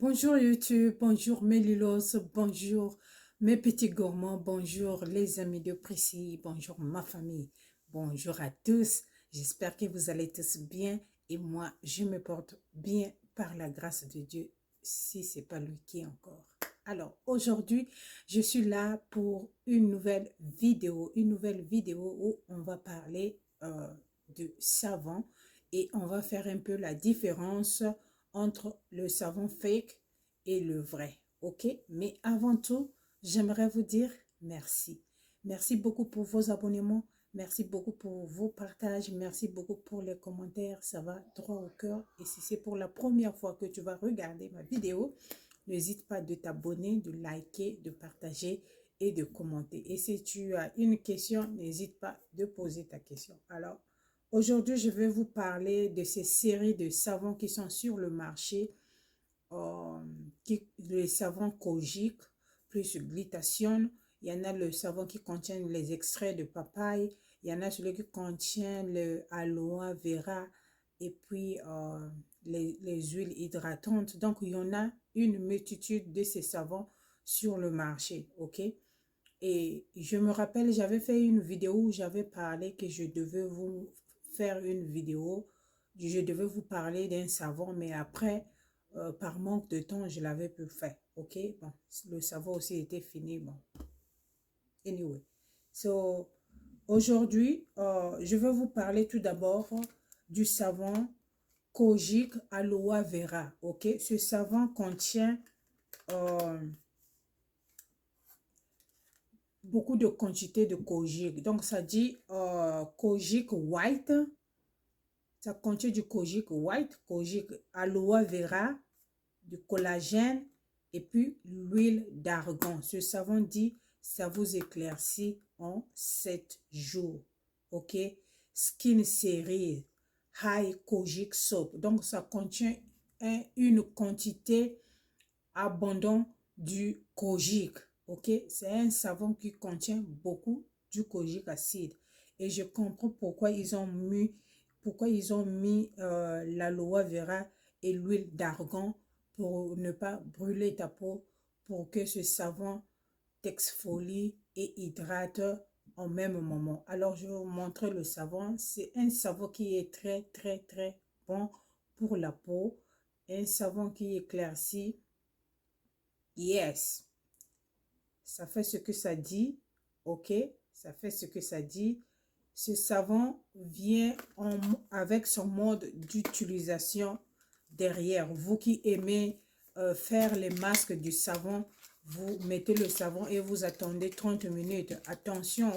Bonjour YouTube, bonjour mes lilos, bonjour mes petits gourmands, bonjour les amis de Prissy, bonjour ma famille, bonjour à tous. J'espère que vous allez tous bien et moi je me porte bien par la grâce de Dieu, si c'est pas lui qui est encore. Alors aujourd'hui, je suis là pour une nouvelle vidéo où on va parler de savon et on va faire un peu la différence entre le savon fake et le vrai, ok? Mais avant tout, j'aimerais vous dire merci. Merci beaucoup pour vos abonnements, merci beaucoup pour vos partages, merci beaucoup pour les commentaires, ça va droit au cœur. Et si c'est pour la première fois que tu vas regarder ma vidéo, n'hésite pas de t'abonner, de liker, de partager et de commenter. Et si tu as une question, n'hésite pas de poser ta question. Alors, aujourd'hui, je vais vous parler de ces séries de savons qui sont sur le marché. Les savons Kojic plus glutathione. Il y en a le savon qui contient les extraits de papaye. Il y en a celui qui contient le aloe vera et puis les huiles hydratantes. Donc, il y en a une multitude de ces savons sur le marché, ok? Et je me rappelle, j'avais fait une vidéo où j'avais parlé que je devais vous faire une vidéo, je devais vous parler d'un savon, mais après, par manque de temps, je l'avais plus fait, ok? Bon, le savon aussi était fini, bon. Anyway, so, aujourd'hui, je vais vous parler tout d'abord du savon Kojic Aloe Vera, ok? Ce savon contient beaucoup de quantité de kojic. Donc, ça dit kojic white. Ça contient du kojic white, kojic aloe vera, du collagène et puis l'huile d'argan. Ce savon dit, ça vous éclaircit en 7 jours. OK? Skin Series High Kojic Soap. Donc, ça contient une quantité abondante du kojic. Ok, c'est un savon qui contient beaucoup du kojic acide et je comprends pourquoi ils ont mis l'aloe vera et l'huile d'argan pour ne pas brûler ta peau, pour que ce savon t'exfolie et hydrate en même moment. Alors je vais vous montrer le savon. C'est un savon qui est très bon pour la peau, un savon qui éclaircit. Yes, ça fait ce que ça dit, ok, ça fait ce que ça dit. Ce savon vient avec son mode d'utilisation derrière. Vous qui aimez faire les masques du savon, vous mettez le savon et vous attendez 30 minutes. Attention,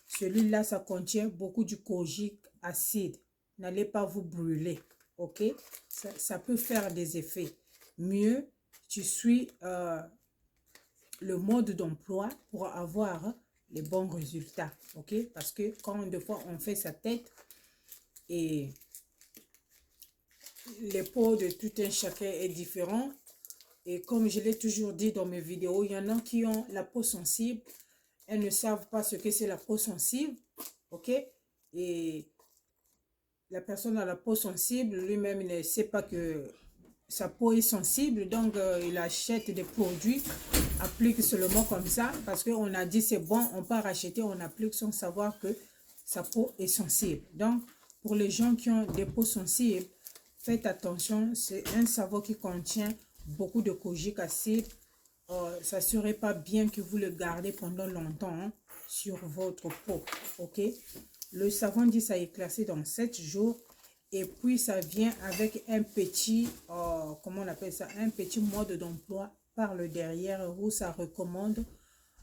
celui-là, ça contient beaucoup du kojic acide. N'allez pas vous brûler, ok? Ça peut faire des effets. Mieux, tu suis le mode d'emploi pour avoir les bons résultats, ok? Parce que quand des fois on fait sa tête et les peaux de tout un chacun est différent, et comme je l'ai toujours dit dans mes vidéos, il y en a qui ont la peau sensible, elles ne savent pas ce que c'est la peau sensible, ok? Et la personne à la peau sensible, lui-même ne sait pas que sa peau est sensible, donc il achète des produits, applique seulement comme ça, parce qu'on a dit c'est bon, on peut racheter, on applique sans savoir que sa peau est sensible. Donc, pour les gens qui ont des peaux sensibles, faites attention, c'est un savon qui contient beaucoup de kojic acide. Ça ne serait pas bien que vous le gardez pendant longtemps hein, sur votre peau, ok? Le savon dit ça éclaircit dans 7 jours. Et puis, ça vient avec un petit, comment on appelle ça, un petit mode d'emploi par le derrière où ça recommande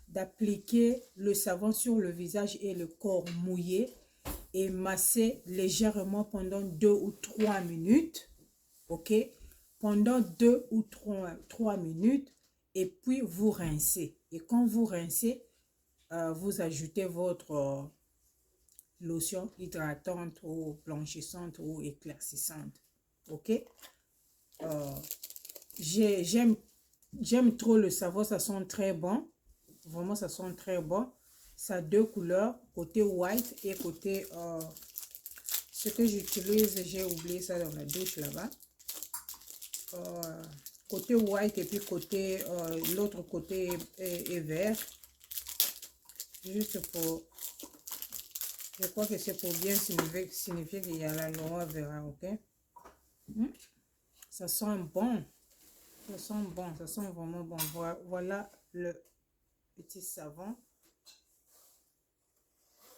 d'appliquer le savon sur le visage et le corps mouillé et masser légèrement pendant 2 ou 3 minutes, ok? Pendant 2 ou 3 minutes et puis vous rincez. Et quand vous rincez, vous ajoutez votre lotion hydratante ou blanchissante ou éclaircissante, ok? J'aime trop le savon, ça sent très bon, vraiment ça sent très bon. Ça a 2 couleurs, côté white et côté ce que j'utilise, j'ai oublié ça dans la douche là-bas. côté white et puis côté, l'autre côté est vert. Juste pour, je crois que c'est pour bien signifier qu'il y a la noix vert, ok? Ça sent bon. Ça sent bon, ça sent vraiment bon. Voilà le petit savon.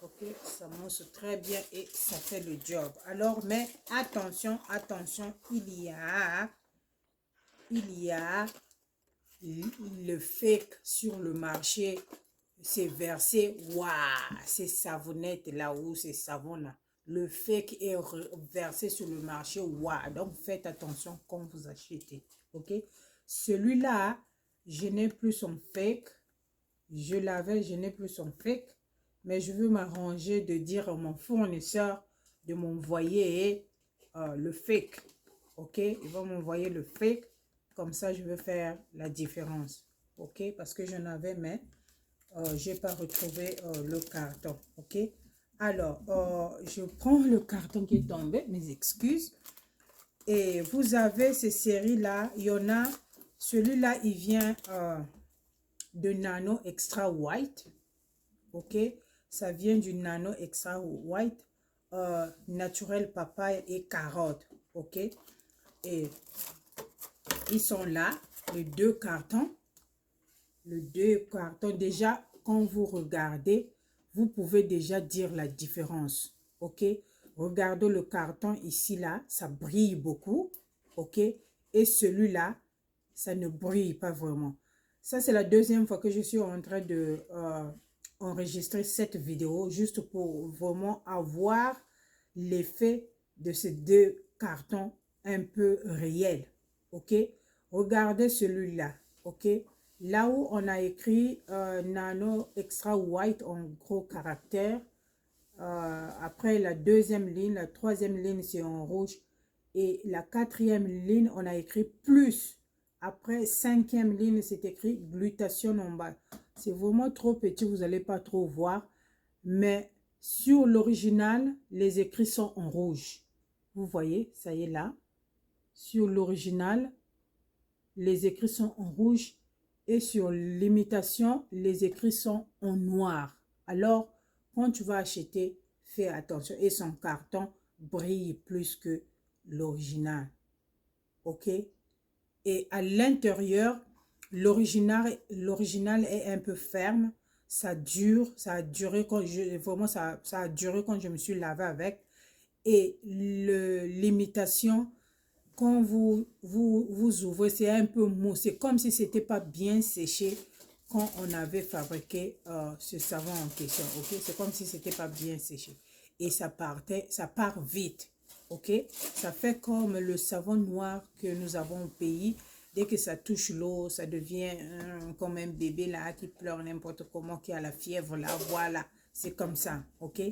Ok, ça mousse très bien et ça fait le job. Alors, mais attention, attention, il y a le fake sur le marché. C'est versé, waouh, ces savonnettes là ou ces savons là. Le fake est versé sur le marché, waouh. Donc, faites attention quand vous achetez. Ok, celui-là, je n'ai plus son fake. Je l'avais, je n'ai plus son fake. Mais je veux m'arranger de dire à mon fournisseur de m'envoyer le fake. Ok, il va m'envoyer le fake. Comme ça, je vais faire la différence. Ok, parce que j'en avais, mais je n'ai pas retrouvé le carton. Ok, alors, je prends le carton qui est tombé. Mes excuses. Et vous avez ces séries-là. Il y en a, celui-là, il vient de Nano Extra White. Ok, ça vient du Nano Extra White, naturel papaye et carotte. Ok, et ils sont là, les deux cartons. Les deux cartons, déjà, quand vous regardez, vous pouvez déjà dire la différence. Ok, regardez le carton ici, là, ça brille beaucoup. Ok, et celui-là, ça ne brille pas vraiment. Ça, c'est la deuxième fois que je suis en train de enregistrer cette vidéo, juste pour vraiment avoir l'effet de ces deux cartons un peu réels. Ok, regardez celui-là. Ok, là où on a écrit Nano Extra White en gros caractères. Après la deuxième ligne, la troisième ligne c'est en rouge. Et la quatrième ligne, on a écrit plus. Après, cinquième ligne, c'est écrit glutation en bas. C'est vraiment trop petit, vous n'allez pas trop voir. Mais sur l'original, les écrits sont en rouge. Vous voyez, ça y est là. Sur l'original, les écrits sont en rouge. Et sur l'imitation, les écrits sont en noir. Alors, quand tu vas acheter, fais attention. Et son carton brille plus que l'original. Ok? Et à l'intérieur, l'original est un peu ferme. Ça dure, ça a duré quand vraiment ça a duré quand je me suis lavé avec. Et l'imitation, quand vous ouvrez, c'est un peu mou. C'est comme si c'était pas bien séché quand on avait fabriqué ce savon en question. Ok, c'est comme si c'était pas bien séché. Et ça part vite. Ok, ça fait comme le savon noir que nous avons au pays. Dès que ça touche l'eau, ça devient comme un bébé là qui pleure n'importe comment, qui a la fièvre là, voilà. C'est comme ça, ok?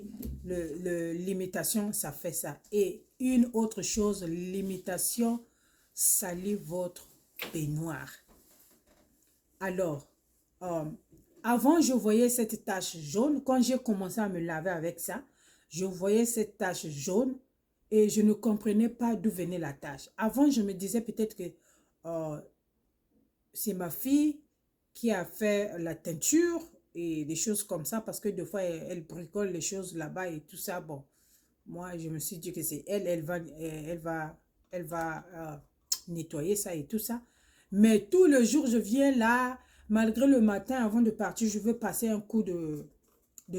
L'imitation, ça fait ça. Et une autre chose, l'imitation salit votre baignoire. Alors, avant, je voyais cette tache jaune. Quand j'ai commencé à me laver avec ça, je voyais cette tache jaune et je ne comprenais pas d'où venait la tache. Avant, je me disais peut-être que c'est ma fille qui a fait la teinture et des choses comme ça, parce que des fois, elle bricole les choses là-bas et tout ça. Bon, moi, je me suis dit que c'est elle, elle va nettoyer ça et tout ça. Mais tout le jour, je viens là, malgré le matin, avant de partir, je veux passer un coup de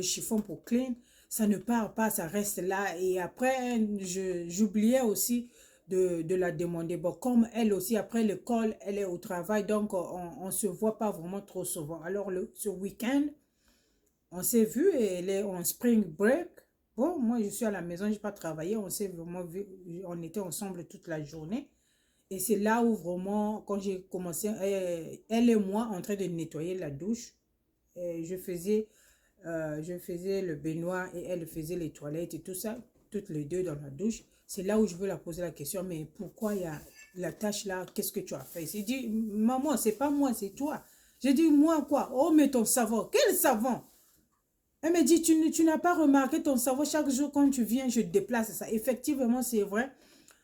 chiffon pour clean. Ça ne part pas, ça reste là. Et après, j'oubliais aussi de la demander. Bon, comme elle aussi, après l'école, elle est au travail, donc on ne se voit pas vraiment trop souvent. Alors, ce week-end, on s'est vu et elle est en spring break. Bon, moi, je suis à la maison, je n'ai pas travaillé. On s'est vraiment vu, on était ensemble toute la journée. Et c'est là où vraiment, quand j'ai commencé, elle et moi, en train de nettoyer la douche, je faisais le baignoire et elle faisait les toilettes et tout ça, toutes les deux dans la douche. C'est là où je veux la poser la question, mais pourquoi il y a la tâche là, qu'est-ce que tu as fait? J'ai dit, maman, c'est pas moi, c'est toi. J'ai dit, moi quoi? Oh, mais ton savon, quel savon? Elle me dit, tu n'as pas remarqué ton savon chaque jour quand tu viens, je déplace ça. Effectivement, c'est vrai.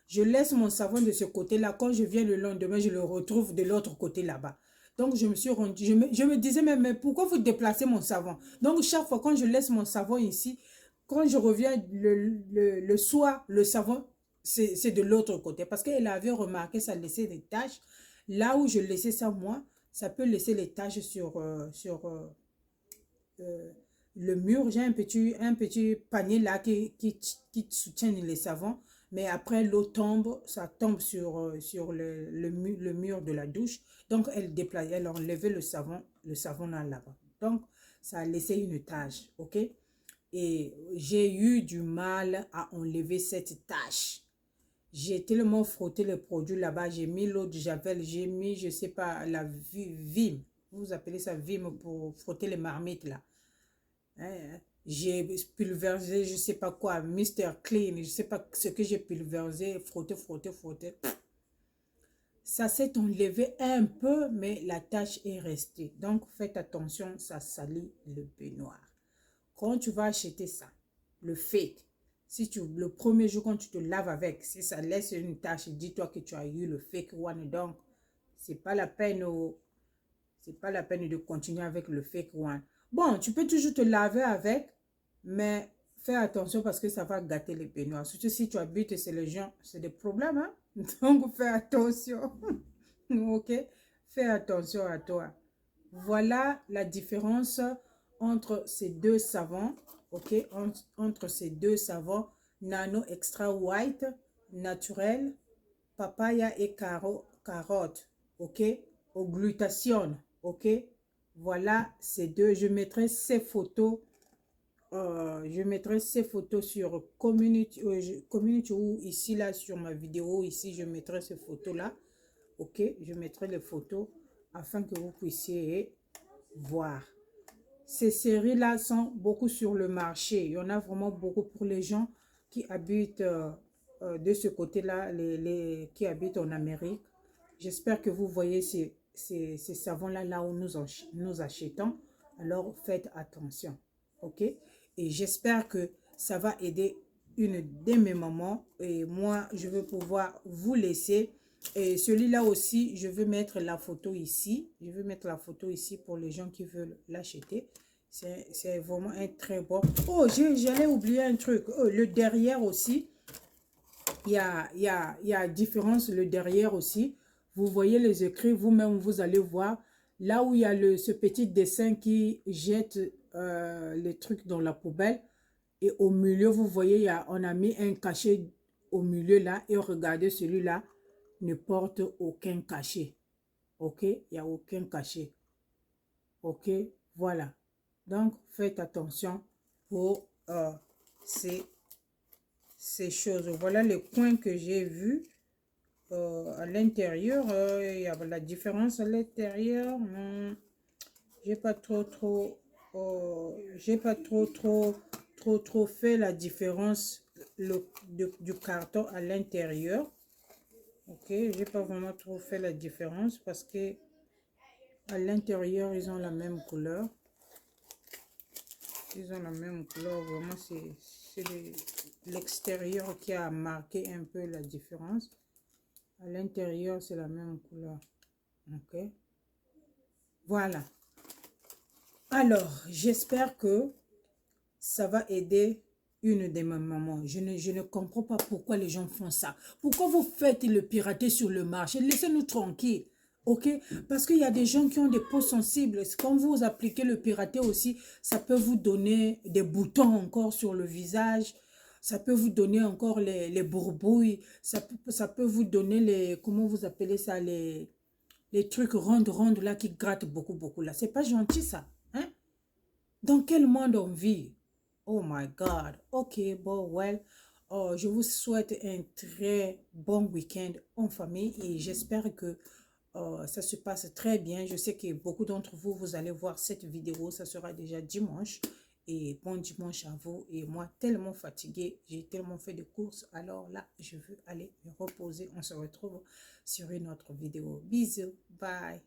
Je laisse mon savon de ce côté-là. Quand je viens le lendemain, je le retrouve de l'autre côté là-bas. Donc, je me suis rendue, je me disais, mais pourquoi vous déplacez mon savon? Donc, chaque fois, quand je laisse mon savon ici, quand je reviens le soir, le savon, c'est de l'autre côté. Parce qu'elle avait remarqué, ça laissait des taches. Là où je laissais ça, moi, ça peut laisser les taches euh, le mur. J'ai un petit panier là qui soutient les savons. Mais après, l'eau tombe, ça tombe sur le mur de la douche. Donc, elle enlevait le savon là-bas. Donc, ça a laissé une tache, ok? Et j'ai eu du mal à enlever cette tache. J'ai tellement frotté les produits là-bas. J'ai mis l'eau de Javel, j'ai mis, je sais pas, la Vim. Vous appelez ça Vim pour frotter les marmites là. Hein? J'ai pulvérisé, je sais pas quoi, Mister Clean, je sais pas ce que j'ai pulvérisé, frotté, frotté, frotté. Ça s'est enlevé un peu, mais la tache est restée. Donc, faites attention, ça salit le baignoire. Quand tu vas acheter ça, le fake, le premier jour quand tu te laves avec, si ça laisse une tache, dis-toi que tu as eu le fake one. Donc, c'est pas la peine, c'est pas la peine de continuer avec le fake one. Bon, tu peux toujours te laver avec, mais fais attention parce que ça va gâter les baignoires. Surtout si tu habites chez les gens, c'est des problèmes, hein? Donc, fais attention. Ok? Fais attention à toi. Voilà la différence entre ces deux savons, ok? Entre ces deux savons, Nano Extra White, naturel, papaya et carotte, ok? Au glutathione, ok? Voilà ces deux. Je mettrai ces photos. Je mettrai ces photos sur community ou ici là sur ma vidéo. Ici, je mettrai ces photos-là. Ok, je mettrai les photos afin que vous puissiez voir. Ces séries-là sont beaucoup sur le marché. Il y en a vraiment beaucoup pour les gens qui habitent de ce côté-là, qui habitent en Amérique. J'espère que vous voyez ces savons-là là où nous achetons. Alors, faites attention. Ok? Et j'espère que ça va aider une de mes mamans. Et moi, je vais pouvoir vous laisser. Et celui-là aussi, je vais mettre la photo ici. Je vais mettre la photo ici pour les gens qui veulent l'acheter. C'est vraiment un très bon. Oh, j'allais oublier un truc. Oh, le derrière aussi. Il y a différence le derrière aussi. Vous voyez les écrits, vous-même, vous allez voir. Là où il y a ce petit dessin qui jette les trucs dans la poubelle. Et au milieu, vous voyez, on a mis un cachet au milieu là. Et regardez, celui-là ne porte aucun cachet. Ok? Il n'y a aucun cachet. Ok? Voilà. Donc, faites attention pour ces choses. Voilà les coins que j'ai vus à l'intérieur. Il y a la différence à l'intérieur. J'ai pas j'ai pas trop fait la différence du carton à l'intérieur. Ok, j'ai pas vraiment trop fait la différence parce que à l'intérieur ils ont la même couleur. Ils ont la même couleur. Vraiment, c'est l'extérieur qui a marqué un peu la différence. À l'intérieur, c'est la même couleur. Ok. Voilà. Alors, j'espère que ça va aider une de mes mamans. Je ne comprends pas pourquoi les gens font ça. Pourquoi vous faites le pirater sur le marché? Laissez-nous tranquilles. Ok? Parce qu'il y a des gens qui ont des peaux sensibles. Quand vous appliquez le piraté aussi, ça peut vous donner des boutons encore sur le visage. Ça peut vous donner encore les bourbouilles. Ça peut vous donner les... Comment vous appelez ça? Les trucs rondes là qui grattent beaucoup là. C'est pas gentil ça. Hein? Dans quel monde on vit? Oh my God. Ok, bon, well. Oh, je vous souhaite un très bon week-end en famille et j'espère que ça se passe très bien. Je sais que beaucoup d'entre vous, vous allez voir cette vidéo. Ça sera déjà dimanche. Et bon dimanche à vous. Et moi, tellement fatiguée, j'ai tellement fait de courses. Alors là, je veux aller me reposer. On se retrouve sur une autre vidéo. Bisous. Bye.